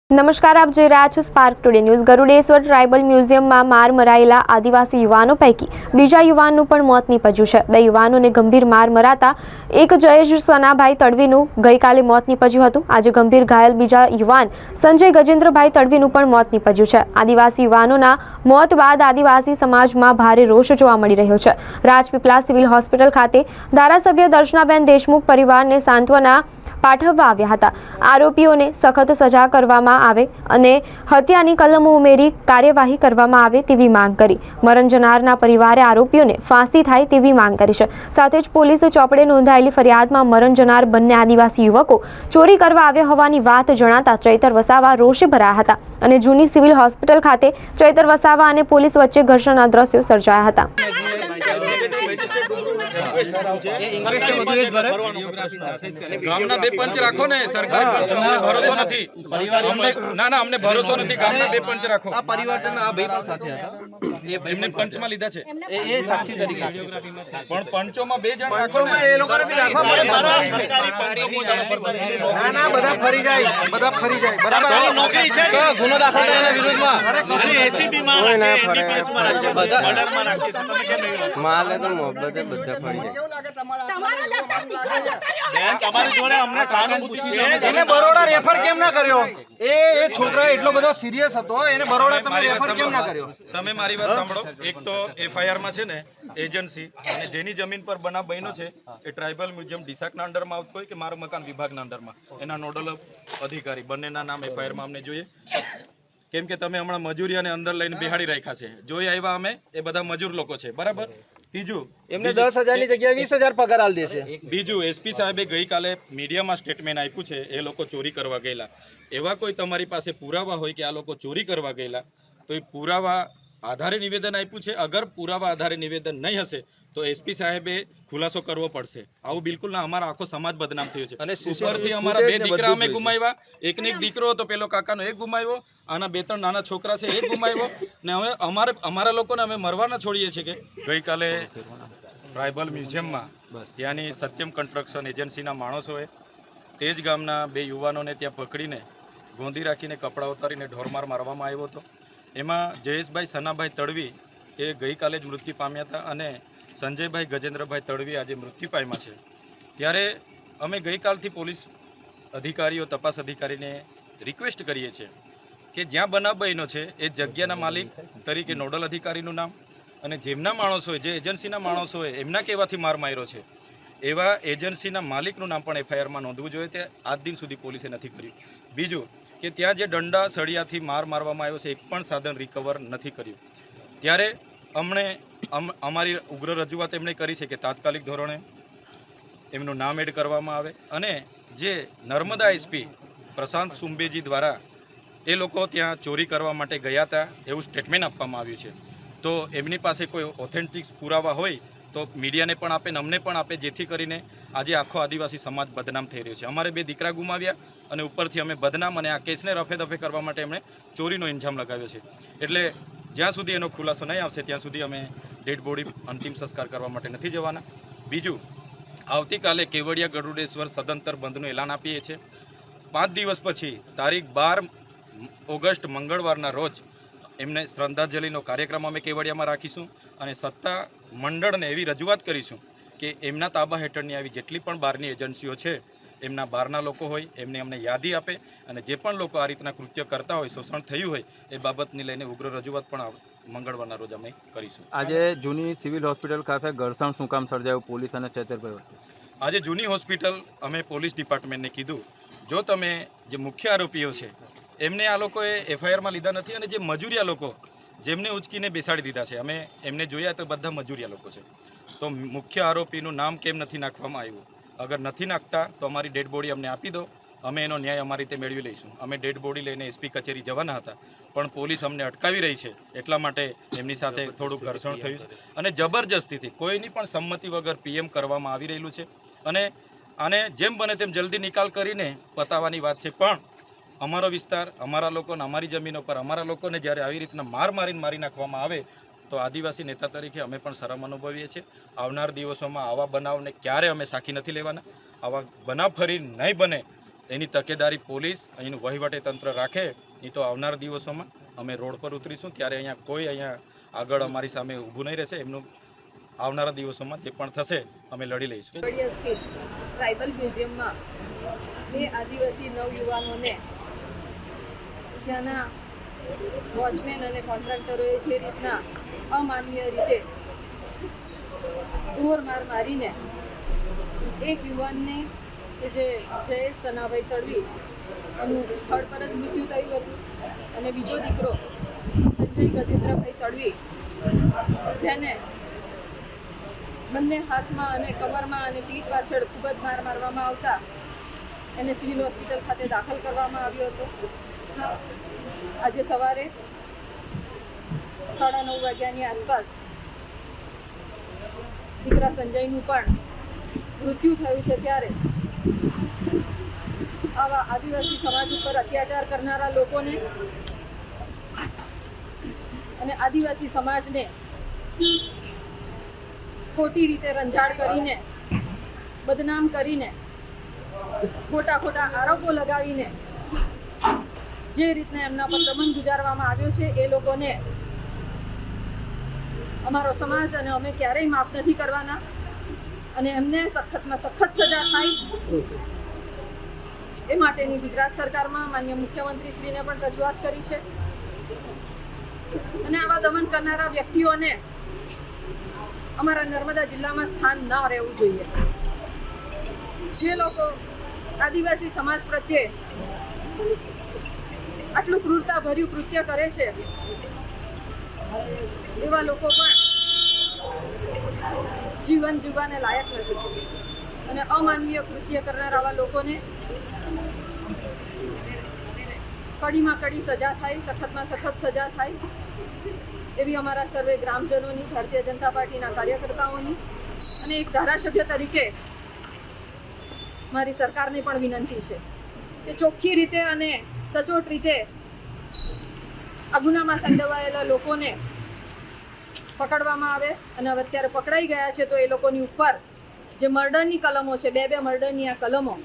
નમસ્કાર, આપ જોઈ રહ્યા છો spark today news. Garudeshwar tribal મ્યુઝિયમમાં માર મરાયેલા આદિવાસી યુવાનો પૈકી બીજા યુવાનનું પણ મોત નીપજ્યું છે। બે યુવાનોને ગંભીર માર મરાતા એક જયેશ સનાભાઈ તડવીનું ગઈકાલે મોત નીપજ્યું હતું। આજે ગંભીર ઘાયલ બીજા યુવાન સંજય ગજેન્દ્રભાઈ તડવીનું પણ મોત નીપજ્યું છે। આદિવાસી યુવાનોના મોત બાદ આદિવાસી સમાજમાં ભારે રોષ જોવા મળી રહ્યો છે। રાજપીપળા સિવિલ હોસ્પિટલ ખાતે ધારાસભ્ય દર્શનાબેન દેશમુખ પરિવારને સાંત્વના પાઠવવા આવ્યા હતા। આરોપીઓને સખત સજા કરવામાં આવે અને હત્યાની કલમો ઉમેરી કાર્યવાહી કરવામાં આવે તેવી માંગ કરી। મરણ જનારના પરિવારે આરોપીઓને ફાંસી થાય તેવી માંગ કરી છે। સાથે જ પોલીસ ચોપડે નોંધાયેલી ફરિયાદમાં મરણ જનાર બંને આદિવાસી યુવકો ચોરી કરવા આવ્યા હોવાની વાત જણાતા ચૈતર વસાવા રોષે ભરાયા હતા અને જૂની સિવિલ હોસ્પિટલ ખાતે ચૈતર વસાવા અને પોલીસ વચ્ચે ઘર્ષણના દ્રશ્યો સર્જાયા હતા। ગામના બે પંચ રાખો ને, સરકારી પંચ અમને ભરોસો નથી। ના અમને ભરોસો નથી। ગામના બે પંચ રાખો। આ પરિવારના આ બે પણ સાથે હતા, એમને પંચમાં લીધા છે, એ સાક્ષી તરીકે પણ પંચોમાં બે જણ રાખો ને, એ લોકોને બી રાખો। સરકારી પંચોમાં ના બધા ફરી જાય, બરાબર નોકરી છે તો ગુનો દાખલ થાય એના વિરુદ્ધમાં એસીબી માં રાખે, એનડીપીએસ માં રાખે, બધા મર્ડર માં રાખે, તો તમે કેમ નહીં માલે તો મોહબ્બતે બધા ફરી જાય। તમારી જોડે અમને સહાનુભૂતિ છે, એને બરોડા રેફર કેમ ના કર્યો? એ છોકરા એટલો બધો સિરિયસ હતો, એને બરોડા તમે રેફર કેમ ના કર્યો? તમે મારી વાત સાંભળો। એક તો એફઆઈઆર માં છે ને એજન્સી અને જેની જમીન પર બનાવ બન્યો છે એ ટ્રાઇબલ મ્યુઝિયમ ડીસાકના અંડરમાં આવતો હોય કે મારા મકાન વિભાગના અંડરમાં, એના નોડલ અધિકારી બંનેના નામ એફઆઈઆર માં અમને જોઈએ। કેમ કે તમે હમણાં મજૂરી અને અંદર લઈને બેહાડી રાખ્યા છે, જોઈ આવ્યા અમે, એ બધા મજૂર લોકો છે, બરાબર। ત્રીજું, એમને 10,000 ની જગ્યાએ 20,000 પગાર આલ દેશે। બીજું, એસપી સાહેબે ગઈકાલે મીડિયામાં સ્ટેટમેન્ટ આપ્યું છે એ લોકો ચોરી કરવા ગયેલા। એવા કોઈ તમારી પાસે પુરાવા હોય કે આ લોકો ચોરી કરવા ગયેલા તો એ પુરાવા આધારે નિવેદન આપ્યું છે। અગર પુરાવા આધારે નિવેદન નહીં હશે તો એસપી સાહેબે ખુલાસો કરવો પડશે। આવું બિલકુલ ના, અમારા આખો સમાજ બદનામ થયો છે અને ઉપરથી અમારા બે દીકરા અમે ગુમાવ્યા, એકને એક દીકરો હતો, પેલો કાકાનો એક ગુમાવ્યો, આના બે ત્રણ નાના છોકરા છે એક ગુમાવ્યો, ને હવે અમારા લોકોને અમે મરવાના છોડીએ છીએ। કે ગઈકાલે ટ્રાઇબલ મ્યુઝિયમમાં ત્યાંની સત્યમ કન્સ્ટ્રક્શન એજન્સીના માણસોએ તે જ ગામના બે યુવાનોને ત્યાં પકડીને ગોંધી રાખીને કપડાં ઉતારીને ઢોરમાર મારવામાં આવ્યો હતો। એમાં જયેશભાઈ સનાભાઈ તડવી એ ગઈકાલે જ મૃત્યુ પામ્યા હતા અને સંજયભાઈ ગજેન્દ્રભાઈ તડવી આજે મૃત્યુ પામ્યા છે। ત્યારે અમે ગઈકાલથી પોલીસ અધિકારીઓ, તપાસ અધિકારીને રિક્વેસ્ટ કરીએ છીએ કે જ્યાં બનાવ બન્યો છે એ જગ્યાના માલિક તરીકે નોડલ અધિકારીનું નામ અને જેમના માણસોએ, જે એજન્સીના માણસોએ એમના કહેવાથી માર માર્યો છે એવા એજન્સીના માલિકનું નામ પણ એફઆઈઆરમાં નોંધવું જોઈએ। તે આજ દિન સુધી પોલીસે નથી કર્યું। બીજું કે ત્યાં જે દંડા સળિયાથી માર મારવામાં આવ્યો છે એક પણ સાધન રિકવર નથી કર્યું। ત્યારે અમારી ઉગ્ર રજૂઆત એમણે કરી છે કે તાત્કાલિક ધોરણે એમનું નામ એડ કરવામાં આવે અને જે નર્મદા એસપી પ્રશાંત સુંબેજી દ્વારા એ લોકો ત્યાં ચોરી કરવા માટે ગયા હતા એવું સ્ટેટમેન્ટ આપવામાં આવ્યું છે। તો એમની પાસે કોઈ ઓથેન્ટિક પુરાવા હોય તો મીડિયાને પણ આપે ને અમને પણ આપે, જેથી કરીને આજે આખો આદિવાસી સમાજ બદનામ થઈ રહ્યો છે। અમારે બે દીકરા ગુમાવ્યા અને ઉપરથી અમે બદનામ, અને આ કેસને રફે દફે કરવા માટે એમણે ચોરીનો ઇલ્ઝામ લગાવ્યો છે। એટલે જ્યાં સુધી એનો ખુલાસો નહીં આવશે ત્યાં સુધી અમે ડેડ બોડી અંતિમ સંસ્કાર કરવા માટે નથી જવાના। બીજું, આવતીકાલે કેવડિયા ગરુડેશ્વર સદંતર બંધનું એલાન આપીએ છીએ। 5 દિવસ પછી તારીખ 12 ઓગસ્ટ મંગળવારના રોજ એમને શ્રદ્ધાંજલિનો કાર્યક્રમ અમે કેવડિયામાં રાખીશું અને સત્તા મંડળને એવી રજૂઆત કરીશું કે એમના તાબા હેઠળની આવી જેટલી પણ બહારની એજન્સીઓ છે, એમના બહારના લોકો હોય એમને અમને યાદી આપે અને જે પણ લોકો આ રીતના કૃત્ય કરતા હોય, શોષણ થયું હોય એ બાબતને લઈને ઉગ્ર રજૂઆત પણ મંગળવારના રોજ અમે કરીશું। આજે જૂની સિવિલ હોસ્પિટલ ખાતે ઘર્ષણ શું કામ સર્જાયું પોલીસ અને ચૈતરભાઈ વચ્ચે? આજે જૂની હોસ્પિટલ અમે પોલીસ ડિપાર્ટમેન્ટને કીધું જો તમે જે મુખ્ય આરોપીઓ છે એમને આ લોકોએ એફઆઈઆરમાં લીધા નથી અને જે મજૂરિયા લોકો જેમને ઉચકીને બેસાડી દીધા છે, અમે એમને જોયા તો બધા મજૂરિયા લોકો છે, તો મુખ્ય આરોપીનું નામ કેમ નથી નાખવામાં આવ્યું? અગર નથી નાખતા તો અમારી ડેડ બોડી અમને આપી દો, અમે એનો ન્યાય અમારી રીતે મેળવી લઈશું। અમે ડેડ બોડી લઈને એસપી કચેરી જવાના હતા પણ પોલીસ અમને અટકાવી રહી છે, એટલા માટે એમની સાથે થોડું ઘર્ષણ થયું છે અને જબરજસ્તીથી કોઈની પણ સંમતિ વગર પીએમ કરવામાં આવી રહેલું છે અને આને જેમ બને તેમ જલ્દી નિકાલ કરીને પતાવવાની વાત છે। પણ અમારો વિસ્તાર, અમારા લોકો અને અમારી જમીનો પર અમારા લોકોને જ્યારે આવી રીતના મારી નાખવામાં આવે તો આદિવાસી નેતા તરીકે અમે પણ શરમ અનુભવીએ છીએ। આવનાર દિવસોમાં આવા બનાવને ક્યારે અમે સાખી નથી લેવાના। આવા બનાવ ફરી નહીં બને એની તકેદારી પોલીસ અહીંનું વહીવટી તંત્ર રાખે, નહીં તો આવનાર દિવસોમાં અમે રોડ પર ઉતરીશું. ત્યારે અહીંયા કોઈ આગળ અમારી સામે ઊભું નહીં રહેશે. એમનું આવનારા દિવસોમાં જે પણ થશે અમે લડી લઈશું. ટ્રાઇબલ મ્યુઝિયમમાં 2 આદિવાસી નવયુવાનોને ત્યાંના વોચમેન અને કોન્ટ્રાક્ટરોએ જે રીતના અમાનવીય રીતે ઢોરમાર મારીને એક યુવાનને કે જે જયેશ સનાભાઈ તડવી એનું સ્થળ પર જ મૃત્યુ થયું હતું, અને બીજો દીકરો સંજય ગજેન્દ્રભાઈ તડવી જેને બંને હાથમાં અને કમરમાં અને પીઠ પાછળ ખૂબ જ માર મારવામાં આવતા એને સિવિલ હોસ્પિટલ ખાતે દાખલ કરવામાં આવ્યો હતો. આજે સવારે 9:30 વાગ્યાની આસપાસ દીકરા સંજયનું પણ મૃત્યુ થયું છે. ત્યારે આવા આદિવાસી સમાજ ઉપર અત્યાચાર કરનારા લોકોને અને આદિવાસી સમાજને ખોટી રીતે રંજાડ કરીને, બદનામ કરીને, ખોટા આરોપો લગાવીને જે રીતના એમના પર દમન ગુજારવામાં આવ્યો છે એ લોકોને અમારો સમાજ અને અમે ક્યારેય માફ નથી કરવાના, અને એમને સખતમાં સખત સજા થાય એ માટેની ગુજરાત સરકારમાં માનનીય મુખ્યમંત્રીશ્રીને પણ રજૂઆત કરી છે. અને આવા દમન કરનારા વ્યક્તિઓને અમારા નર્મદા જિલ્લામાં સ્થાન ન રહેવું જોઈએ. જે લોકો આદિવાસી સમાજ પ્રત્યે આટલું ક્રૂરતાભર્યું કૃત્ય કરે છે એવા લોકો પણ જીવન જીવવાને લાયક નથી, અને અમાનવીય કૃત્ય કરનાર આવા લોકોને કડીમાં કડી સજા થાય, સખતમાં સખત સજા થાય એવી અમારા સર્વે ગ્રામજનોની, ભારતીય જનતા પાર્ટીના કાર્યકર્તાઓની અને એક ધારાસભ્ય તરીકે મારી સરકારને પણ વિનંતી છે કે ચોખ્ખી રીતે અને સચોટ રીતે આ ગુનામાં સંડોવાયેલા લોકોને પકડવામાં આવે. અને હવે અત્યારે પકડાઈ ગયા છે તો એ લોકોની ઉપર જે મર્ડરની કલમો છે, 2 મર્ડરની આ કલમો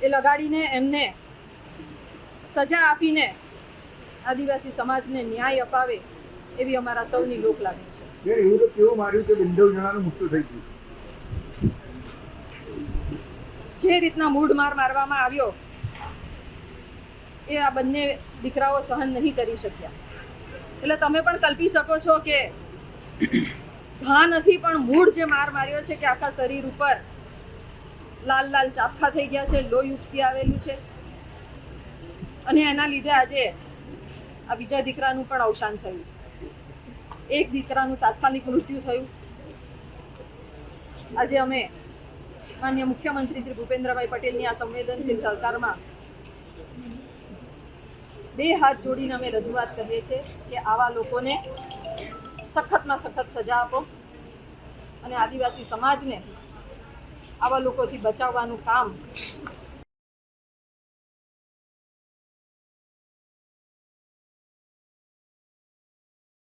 એ લગાડીને એમને સજા આપીને આદિવાસી સમાજને ન્યાય અપાવે એવી અમારા સૌની લોક લાગણી છે. એવું તો કેવું માર્યું કે 9 જણાનું મૃત્યુ થઈ ગયું? જે રીતના મૂઢ માર મારવામાં આવ્યો એ આ બંને દીકરાઓ સહન નહીં કરી શક્યા. એટલે તમે પણ કલ્પી શકો છો કે ઘા નથી પણ મૂઢ જે માર માર્યો છે કે આખા શરીર ઉપર લાલ લાલ ચાપખા થઈ ગયા છે, લોહી ઉપસી આવેલું છે, અને એના લીધે આજે આ બીજા દીકરાનું પણ અવસાન થયું. એક દીકરાનું તાત્કાલિક મૃત્યુ થયું. આજે અમે માનનીય મુખ્યમંત્રી શ્રી ભૂપેન્દ્રભાઈ પટેલની આ સંવેદનશીલ સરકારમાં 2 હાથ જોડીને અમે રજૂઆત કરીએ છીએ કે આવા લોકોને સખતમાં સખત સજા આપો, અને આદિવાસી સમાજને આવા લોકોથી બચાવવાનું કામ